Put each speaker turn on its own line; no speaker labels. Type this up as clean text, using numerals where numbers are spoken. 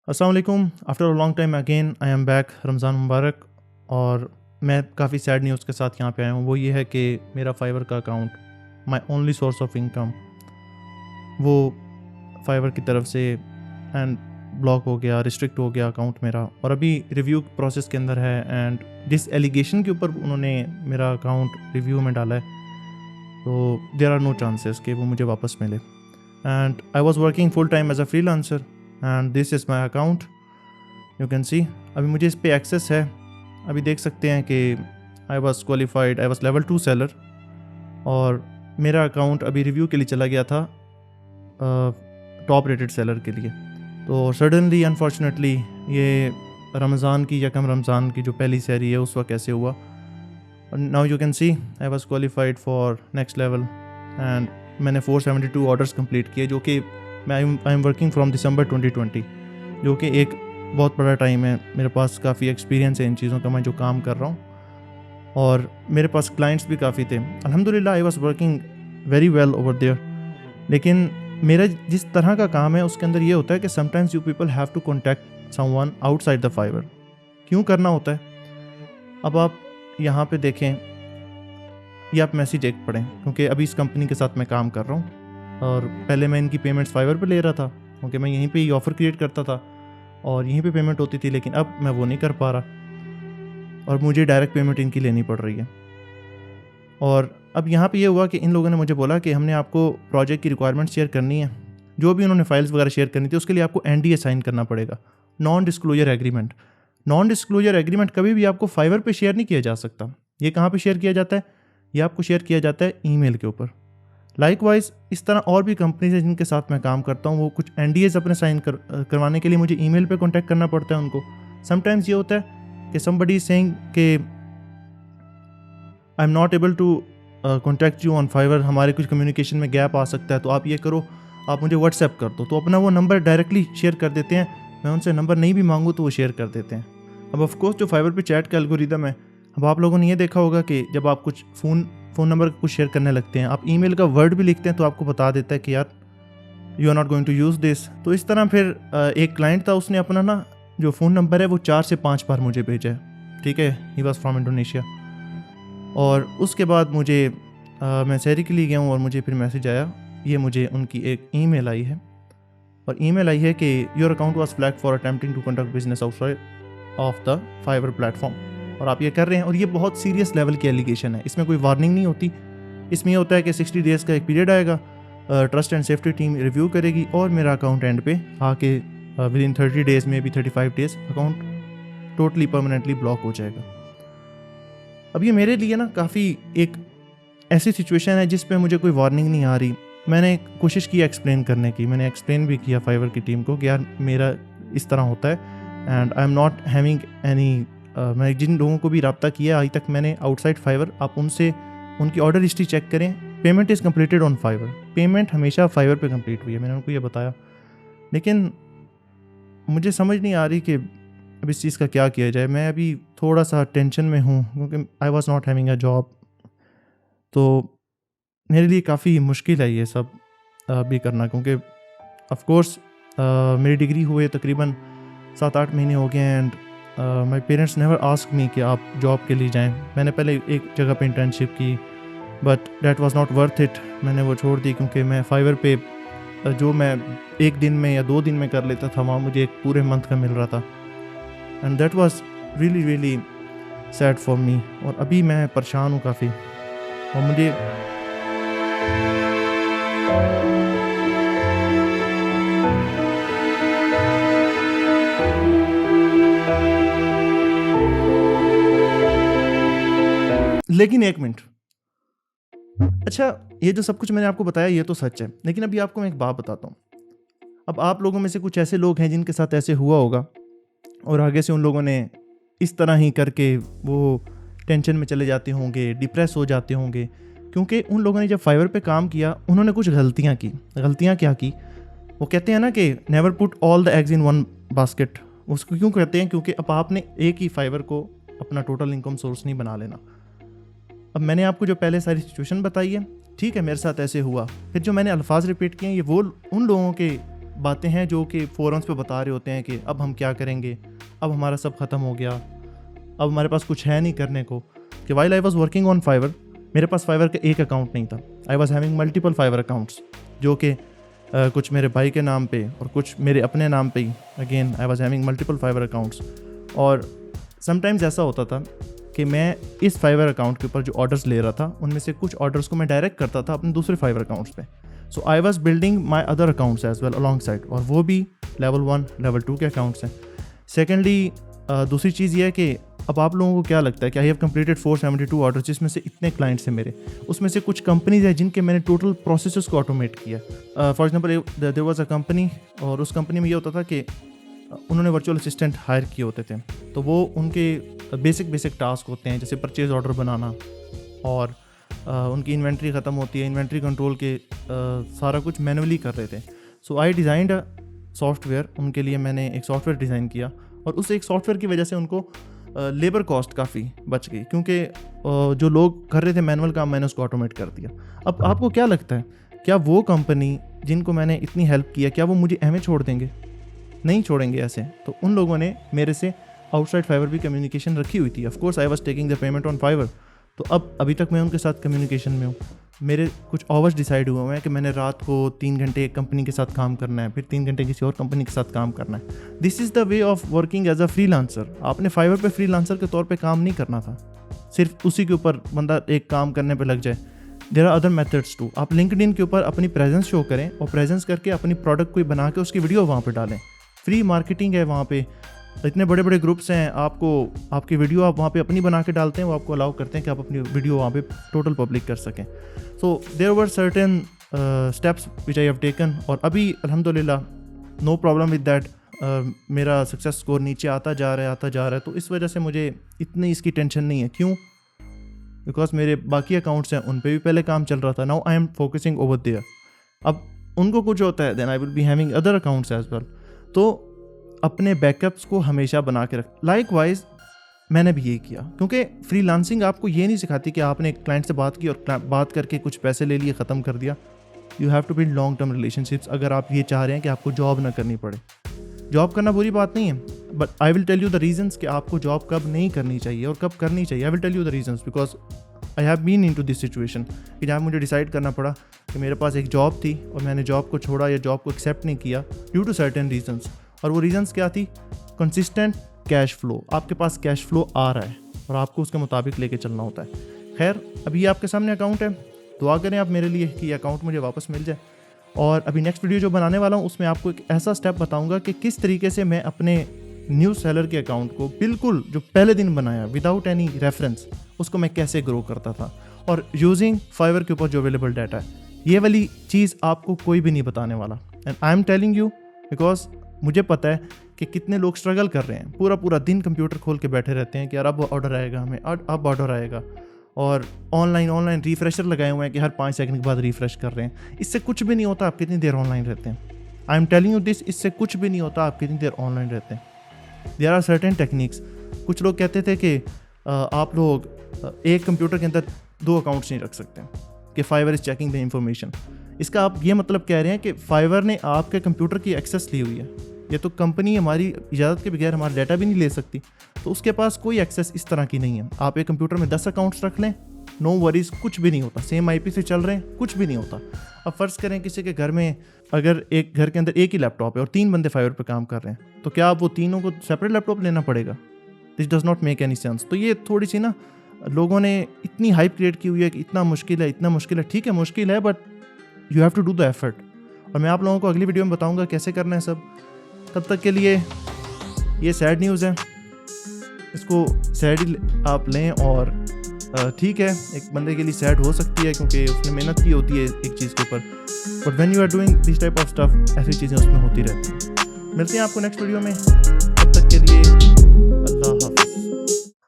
अस्सलाम वालेकुम। After a long time again I am back. Ramzan मुबारक। और मैं काफ़ी सैड न्यूज़ के साथ यहाँ पे आया हूँ। वो ये है कि मेरा फाइवर का account, my only source of income, वो फाइवर की तरफ से एंड ब्लॉक हो गया, रिस्ट्रिक्ट हो गया अकाउंट मेरा। और अभी रिव्यू प्रोसेस के अंदर है एंड जिस एलिगेशन के ऊपर उन्होंने मेरा अकाउंट रिव्यू में डाला है, तो देयर आर नो चांसेस कि वो मुझे वापस मिले। And I was working full time as a freelancer and this is my account, you can see. अभी मुझे इस पे एक्सेस है। अभी देख सकते हैं कि I was qualified, I was level 2 seller, और मेरा अकाउंट अभी रिव्यू के लिए चला गया था टॉप रेटेड सेलर के लिए। तो सडनली अनफॉर्चुनेटली ये रमज़ान की यकम रमज़ान की जो पहली सहरी है उस वक्त कैसे हुआ। Now you can C I was qualified for next level and मैंने 472 ऑर्डर्स कंप्लीट किए, जो कि I am working from December 2020, जो कि एक बहुत बड़ा टाइम है। मेरे पास काफ़ी एक्सपीरियंस है इन चीज़ों का, मैं जो काम कर रहा हूँ, और मेरे पास क्लाइंट्स भी काफ़ी थे। अल्हम्दुलिल्लाह I was working very well over there. लेकिन मेरा जिस तरह का काम है उसके अंदर ये होता है कि sometimes you people have to contact someone outside the Fiverr. क्यों करना होता है? अब आप यहाँ पे देखें, ये आप मैसेज एक पढ़ें, क्योंकि अभी इस कंपनी के साथ मैं काम कर रहा हूँ और पहले मैं इनकी पेमेंट्स फाइवर पे ले रहा था, क्योंकि मैं यहीं पे ही ऑफ़र क्रिएट करता था और यहीं पे पेमेंट होती थी। लेकिन अब मैं वो नहीं कर पा रहा और मुझे डायरेक्ट पेमेंट इनकी लेनी पड़ रही है। और अब यहाँ पे ये हुआ कि इन लोगों ने मुझे बोला कि हमने आपको प्रोजेक्ट की रिक्वायरमेंट शेयर करनी है, जो भी उन्होंने फाइल्स वगैरह शेयर करनी थी उसके लिए आपको NDA साइन करना पड़ेगा, non disclosure agreement. Non disclosure agreement कभी भी आपको फाइवर पे शेयर नहीं किया जा सकता। ये कहाँ पे शेयर किया जाता है? ये आपको शेयर किया जाता है ईमेल के ऊपर। लाइकवाइज इस तरह और भी कंपनीज हैं जिनके साथ मैं काम करता हूँ, वो कुछ NDAs अपने साइन करवाने के लिए मुझे ईमेल पे कांटेक्ट करना पड़ता है उनको। समटाइम्स ये होता है कि समबडी सेइंग कि I am not able to contact you on Fiverr, हमारे कुछ कम्युनिकेशन में गैप आ सकता है, तो आप ये करो, आप मुझे व्हाट्सएप कर दो। तो अपना वो नंबर डायरेक्टली शेयर कर देते हैं। मैं उनसे नंबर नहीं भी मांगूँ तो वो शेयर कर देते हैं। अब ऑफकोर्स जो फाइवर पे चैट का एल्गोरिदम है, अब आप लोगों ने ये देखा होगा कि जब आप कुछ फ़ोन नंबर कुछ शेयर करने लगते हैं, आप ईमेल का वर्ड भी लिखते हैं तो आपको बता देता है कि यार you are not going to use this. तो इस तरह फिर एक क्लाइंट था, उसने अपना ना जो फ़ोन नंबर है वो 4 से 5 बार मुझे भेजा है। ठीक है, ही वॉज फ्रॉम इंडोनेशिया। और उसके बाद मुझे मैं सहरी के लिए गया हूँ और मुझे फिर मैसेज आया, ये मुझे उनकी एक ईमेल आई है, और ईमेल आई है कि your account was flag for attempting to conduct business outside of the Fiverr platform, और आप ये कर रहे हैं। और ये बहुत सीरियस लेवल की एलिगेशन है, इसमें कोई वार्निंग नहीं होती। इसमें ये होता है कि 60 डेज़ का एक पीरियड आएगा, trust and safety team review करेगी और मेरा अकाउंट एंड पे आके विद इन 30 डेज़ में भी 35 days account totally permanently block हो जाएगा। अब ये मेरे लिए ना काफ़ी एक ऐसी सिचुएशन है जिस पे मुझे कोई वार्निंग नहीं आ रही। मैंने कोशिश की एक्सप्लेन करने की, मैंने एक्सप्लेन भी किया फाइवर की टीम को कि यार मेरा इस तरह होता है and I am not having any. मैं जिन लोगों को भी रब्ता किया आज तक मैंने आउटसाइड फाइवर, आप उनसे उनकी ऑर्डर हिस्ट्री चेक करें, payment is completed on Fiverr, payment हमेशा फाइवर पे कंप्लीट हुई है, मैंने उनको ये बताया। लेकिन मुझे समझ नहीं आ रही कि अब इस चीज़ का क्या किया जाए। मैं अभी थोड़ा सा टेंशन में हूँ क्योंकि I was not having a job, तो मेरे लिए काफ़ी मुश्किल है ये सब भी करना, क्योंकि ऑफकोर्स मेरी डिग्री हुए तकरीबन 7-8 महीने हो गए and my parents never ask me कि आप जॉब के लिए जाएं। मैंने पहले एक जगह पे इंटर्नशिप की but that was not worth it, मैंने वो छोड़ दी, क्योंकि मैं फाइवर पे जो मैं एक दिन में या 2 दिन में कर लेता था वहाँ मुझे एक पूरे मंथ का मिल रहा था and that was really really sad for me. और अभी मैं परेशान हूँ काफ़ी, और मुझे लेकिन एक मिनट, अच्छा ये जो सब कुछ मैंने आपको बताया ये तो सच है, लेकिन अभी आपको मैं एक बात बताता हूँ। अब आप लोगों में से कुछ ऐसे लोग हैं जिनके साथ ऐसे हुआ होगा और आगे से उन लोगों ने इस तरह ही करके वो टेंशन में चले जाते होंगे, डिप्रेस हो जाते होंगे, क्योंकि उन लोगों ने जब फाइवर पे काम किया उन्होंने कुछ गलतियाँ की। गलतियाँ क्या की? वो कहते हैं ना कि never put all the eggs in one basket. उसको क्यों कहते हैं? क्योंकि अब आपने एक ही फाइवर को अपना टोटल इनकम सोर्स नहीं बना लेना। अब मैंने आपको जो पहले सारी सिचुएशन बताई है, ठीक है, मेरे साथ ऐसे हुआ, फिर जो मैंने अल्फाज रिपीट किए हैं ये वो उन लोगों के बातें हैं जो कि फोरम्स पे बता रहे होते हैं कि अब हम क्या करेंगे, अब हमारा सब ख़त्म हो गया, अब हमारे पास कुछ है नहीं करने को। कि while I was working on Fiverr, मेरे पास फाइवर का एक अकाउंट नहीं था। I was having multiple Fiverr accounts, जो कि कुछ मेरे भाई के नाम पे और कुछ मेरे अपने नाम पे ही। Again I was having multiple Fiverr accounts. और समटाइम्स ऐसा होता था कि मैं इस फाइवर अकाउंट के ऊपर जो ऑर्डर्स ले रहा था उनमें से कुछ ऑर्डर्स को मैं डायरेक्ट करता था अपने दूसरे फाइवर अकाउंट्स पे। So I was building my other accounts as well alongside, और वो भी लेवल 1 लेवल 2 के अकाउंट्स हैं। सेकेंडली दूसरी चीज़ ये है कि अब आप लोगों को क्या लगता है कि आई हैव कंप्लीटेड 472 ऑर्डर, जिसमें से इतने क्लाइंट्स हैं मेरे, उसमें से कुछ कंपनीज हैं जिनके मैंने टोटल प्रोसेसेस को ऑटोमेट किया। For example there was a company, और उस कंपनी में ये होता था कि उन्होंने वर्चुअल असिस्टेंट हायर किए होते थे। तो वो उनके बेसिक टास्क होते हैं, जैसे परचेज ऑर्डर बनाना, और उनकी इन्वेंट्री ख़त्म होती है, इन्वेंट्री कंट्रोल के सारा कुछ मैनुअली कर रहे थे। सो आई डिज़ाइंड अ सॉफ्टवेयर, उनके लिए मैंने एक सॉफ्टवेयर डिज़ाइन किया, और उस एक सॉफ्टवेयर की वजह से उनको लेबर कॉस्ट काफ़ी बच गई, क्योंकि जो लोग कर रहे थे मैनुअल काम, मैंने उसको ऑटोमेट कर दिया। अब आपको क्या लगता है, क्या वो कंपनी जिनको मैंने इतनी हेल्प किया, क्या वो मुझे अहमे छोड़ देंगे? नहीं छोड़ेंगे ऐसे। तो उन लोगों ने मेरे से आउटसाइड फाइवर भी कम्युनिकेशन रखी हुई थी। Of course I was taking the payment on Fiverr. तो अब अभी तक मैं उनके साथ कम्युनिकेशन में हूँ। मेरे कुछ आवर्स डिसाइड हुए हैं कि मैंने रात को 3 घंटे एक कंपनी के साथ काम करना है, फिर 3 घंटे किसी और कंपनी के साथ काम करना है। This is the way of working as a freelancer. आपने फाइवर पे फ्रीलांसर के तौर पे काम नहीं करना था, सिर्फ उसी के ऊपर बंदा एक काम करने पे लग जाए। There are other methods too. आप लिंक्डइन के ऊपर अपनी प्रेजेंस शो करें, और प्रेजेंस करके अपनी प्रोडक्ट कोई बना के उसकी वीडियो वहाँ पर डालें। फ्री मार्केटिंग है वहाँ पे, इतने बड़े बड़े ग्रुप्स हैं, आपको आपकी वीडियो आप वहाँ पे अपनी बना के डालते हैं, वो आपको अलाउ करते हैं कि आप अपनी वीडियो वहाँ पे टोटल पब्लिक कर सकें। So there were certain steps which I have taken, और अभी अल्हम्दुलिल्लाह नो प्रॉब्लम विद दैट। मेरा सक्सेस स्कोर नीचे आता जा रहा है। तो इस वजह से मुझे इतनी इसकी टेंशन नहीं है। क्यों? बिकॉज मेरे बाकी अकाउंट्स हैं, उन पर भी पहले काम चल रहा था। Now I am focusing over there. अब उनको कुछ होता है, then I will be having other accounts as well. तो अपने बैकअप्स को हमेशा बना के रख। लाइकवाइज मैंने भी यही किया, क्योंकि फ्रीलांसिंग आपको ये नहीं सिखाती कि आपने एक क्लाइंट से बात की और बात करके कुछ पैसे ले लिए, ख़त्म कर दिया। You have to build long term relationships अगर आप ये चाह रहे हैं कि आपको जॉब ना करनी पड़े। जॉब करना बुरी बात नहीं है, but I will tell you the reasons कि आपको जॉब कब नहीं करनी चाहिए और कब करनी चाहिए। I will tell you the reasons because I have been into this situation कि जहाँ मुझे डिसाइड करना पड़ा कि मेरे पास एक जॉब थी और मैंने जॉब को छोड़ा या जॉब को एक्सेप्ट नहीं किया ड्यू टू सर्टेन रीजंस। और वो रीजंस क्या थी? Consistent cash flow. आपके पास कैश फ्लो आ रहा है और आपको उसके मुताबिक लेके चलना होता है। खैर, अभी ये आपके सामने अकाउंट है, दुआ करें आप मेरे लिए कि ये अकाउंट मुझे वापस मिल जाए। और अभी नेक्स्ट वीडियो जो बनाने वाला हूँ उसमें आपको एक ऐसा स्टेप बताऊँगा कि किस तरीके से मैं अपने न्यू सेलर के अकाउंट को बिल्कुल जो पहले दिन बनाया विदाउट एनी रेफरेंस, उसको मैं कैसे ग्रो करता था, और यूजिंग फाइवर के ऊपर जो अवेलेबल डाटा है। ये वाली चीज़ आपको कोई भी नहीं बताने वाला, and I am telling you because मुझे पता है कि कितने लोग स्ट्रगल कर रहे हैं। पूरा दिन कंप्यूटर खोल के बैठे रहते हैं कि यार अब ऑर्डर आएगा, हमें अब ऑर्डर आएगा, और ऑनलाइन रिफ्रेशर लगाए हुए हैं कि हर 5 सेकंड के बाद रिफ्रेश कर रहे हैं। इससे कुछ भी नहीं होता आप कितनी देर ऑनलाइन रहते हैं। I am telling you this, इससे कुछ भी नहीं होता आप कितनी देर ऑनलाइन रहते हैं। There are certain techniques. कुछ लोग कहते थे कि आप लोग एक कंप्यूटर के अंदर 2 अकाउंट्स नहीं रख सकते, कि Fiverr is checking the information. इसका आप ये मतलब कह रहे हैं कि फाइवर ने आपके कंप्यूटर की एक्सेस ली हुई है। ये तो कंपनी हमारी इजाज़त के बगैर हमारा डाटा भी नहीं ले सकती, तो उसके पास कोई एक्सेस इस तरह की नहीं है। आप एक कंप्यूटर में 10 अकाउंट्स रख लें, नो वरीज, कुछ भी नहीं होता। सेम IP से चल रहे हैं, कुछ भी नहीं होता। अब फ़र्ज़ करें किसी के घर में अगर एक घर के अंदर एक ही लैपटॉप है और 3 बंदे फाइवर पर काम कर रहे हैं, तो क्या आप वो तीनों को सेपरेट लैपटॉप लेना पड़ेगा? This does not make any sense. तो ये थोड़ी सी ना लोगों ने इतनी हाइप क्रिएट की हुई है कि इतना मुश्किल है। ठीक है, मुश्किल है, but you have to do the effort. और मैं आप लोगों को अगली वीडियो में बताऊंगा कैसे करना है सब। तब तक के लिए ये सैड न्यूज़ है, इसको सैड ही आप लें। और ठीक है, एक बंदे के लिए सैड हो सकती है क्योंकि उसने मेहनत की होती है एक चीज़ के ऊपर, but when you are doing this type of stuff, ऐसी चीज़ें उसमें होती रहती हैं। मिलते हैं आपको नेक्स्ट वीडियो में, तब तक के लिए